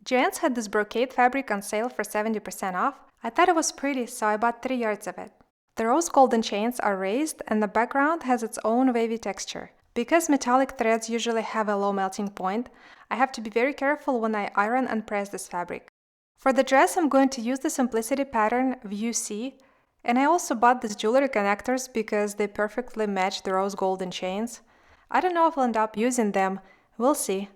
Joann's had this brocade fabric on sale for 70% off. I thought it was pretty, so I bought 3 yards of it. The rose golden chains are raised and the background has its own wavy texture. Because metallic threads usually have a low melting point, I have to be very careful when I iron and press this fabric. For the dress, I'm going to use the Simplicity pattern View C, and I also bought these jewelry connectors because they perfectly match the rose golden chains. I don't know if I'll end up using them, we'll see.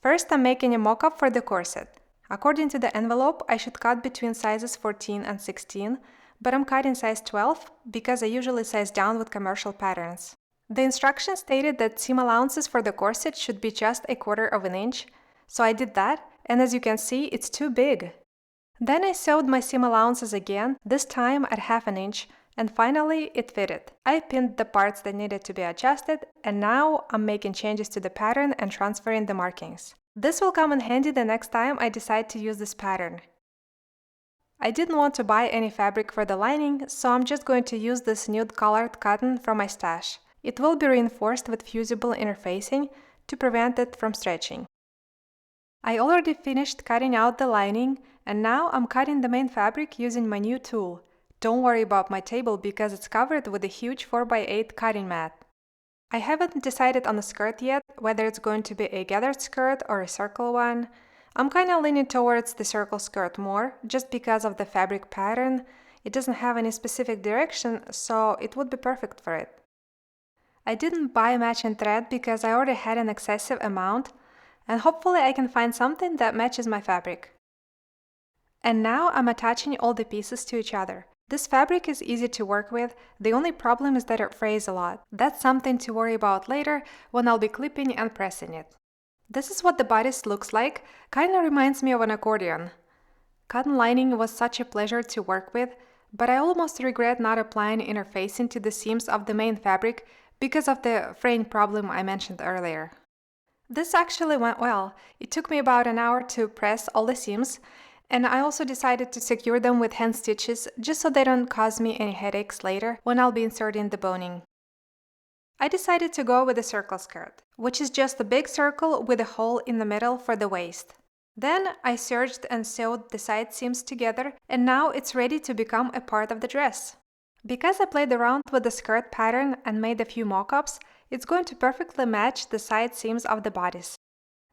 First, I'm making a mock-up for the corset. According to the envelope, I should cut between sizes 14 and 16, but I'm cutting size 12 because I usually size down with commercial patterns. The instructions stated that seam allowances for the corset should be just 1/4 of an inch, so I did that, and as you can see, it's too big. Then I sewed my seam allowances again, this time at 1/2 inch, and finally it fitted. I pinned the parts that needed to be adjusted, and now I'm making changes to the pattern and transferring the markings. This will come in handy the next time I decide to use this pattern. I didn't want to buy any fabric for the lining, so I'm just going to use this nude colored cotton from my stash. It will be reinforced with fusible interfacing to prevent it from stretching. I already finished cutting out the lining, and now I'm cutting the main fabric using my new tool. Don't worry about my table because it's covered with a huge 4x8 cutting mat. I haven't decided on the skirt yet, whether it's going to be a gathered skirt or a circle one. I'm kinda leaning towards the circle skirt more, just because of the fabric pattern. It doesn't have any specific direction, so it would be perfect for it. I didn't buy matching thread because I already had an excessive amount, and hopefully I can find something that matches my fabric. And now I'm attaching all the pieces to each other. This fabric is easy to work with, the only problem is that it frays a lot. That's something to worry about later when I'll be clipping and pressing it. This is what the bodice looks like, kinda reminds me of an accordion. Cotton lining was such a pleasure to work with, but I almost regret not applying interfacing to the seams of the main fabric because of the fraying problem I mentioned earlier. This actually went well. It took me about an hour to press all the seams, and I also decided to secure them with hand stitches just so they don't cause me any headaches later when I'll be inserting the boning. I decided to go with a circle skirt, which is just a big circle with a hole in the middle for the waist. Then I serged and sewed the side seams together, and now it's ready to become a part of the dress. Because I played around with the skirt pattern and made a few mock-ups, it's going to perfectly match the side seams of the bodice.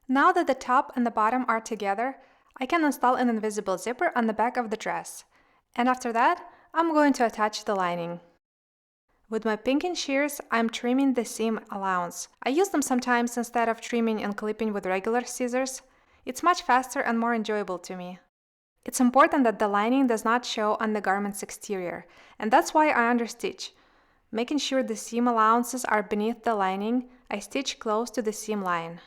Now that the top and the bottom are together, I can install an invisible zipper on the back of the dress. And after that, I'm going to attach the lining. With my pinking shears, I'm trimming the seam allowance. I use them sometimes instead of trimming and clipping with regular scissors. It's much faster and more enjoyable to me. It's important that the lining does not show on the garment's exterior, and that's why I understitch. Making sure the seam allowances are beneath the lining, I stitch close to the seam line.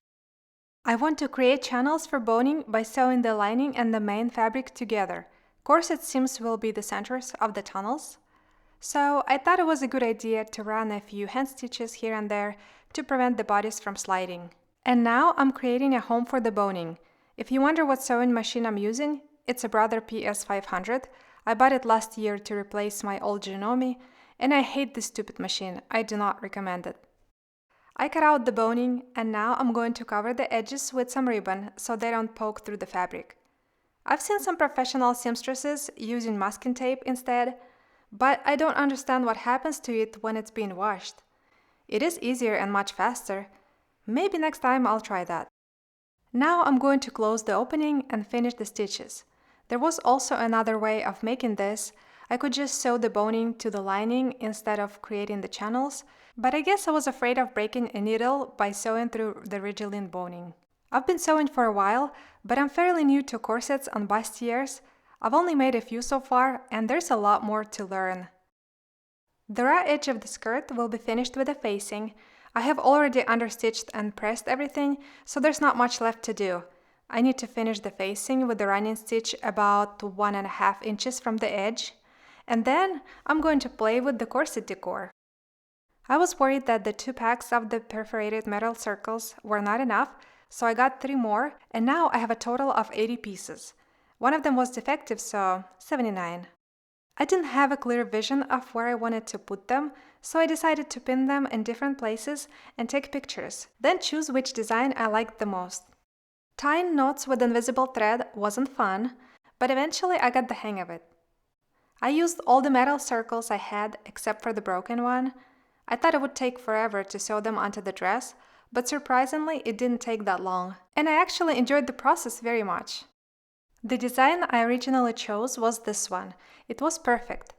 I want to create channels for boning by sewing the lining and the main fabric together. Corset seams will be the centers of the tunnels. So I thought it was a good idea to run a few hand stitches here and there to prevent the bodice from sliding. And now I'm creating a home for the boning. If you wonder what sewing machine I'm using, it's a Brother PS500. I bought it last year to replace my old Janome, and I hate this stupid machine. I do not recommend it. I cut out the boning, and now I'm going to cover the edges with some ribbon so they don't poke through the fabric. I've seen some professional seamstresses using masking tape instead, but I don't understand what happens to it when it's being washed. It is easier and much faster. Maybe next time I'll try that. Now I'm going to close the opening and finish the stitches. There was also another way of making this. I could just sew the boning to the lining instead of creating the channels, but I guess I was afraid of breaking a needle by sewing through the Ridgeline boning. I've been sewing for a while, but I'm fairly new to corsets and bustiers. I've only made a few so far, and there's a lot more to learn. The raw edge of the skirt will be finished with the facing. I have already understitched and pressed everything, so there's not much left to do. I need to finish the facing with the running stitch about 1.5 inches from the edge, and then I'm going to play with the corset decor. I was worried that the 2 packs of the perforated metal circles were not enough, so I got 3 more, and now I have a total of 80 pieces. One of them was defective, so 79. I didn't have a clear vision of where I wanted to put them, so I decided to pin them in different places and take pictures, then choose which design I liked the most. Tying knots with invisible thread wasn't fun, but eventually I got the hang of it. I used all the metal circles I had except for the broken one. I thought it would take forever to sew them onto the dress, but surprisingly it didn't take that long, and I actually enjoyed the process very much. The design I originally chose was this one. It was perfect.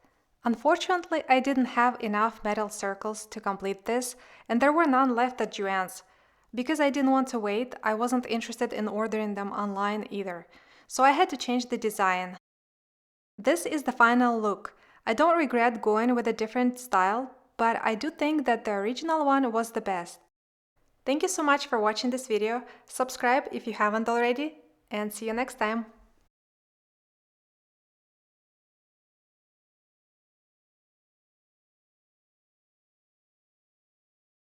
Unfortunately, I didn't have enough metal circles to complete this, and there were none left at Joann's. Because I didn't want to wait, I wasn't interested in ordering them online either, so I had to change the design. This is the final look. I don't regret going with a different style, but I do think that the original one was the best. Thank you so much for watching this video, subscribe if you haven't already, and see you next time!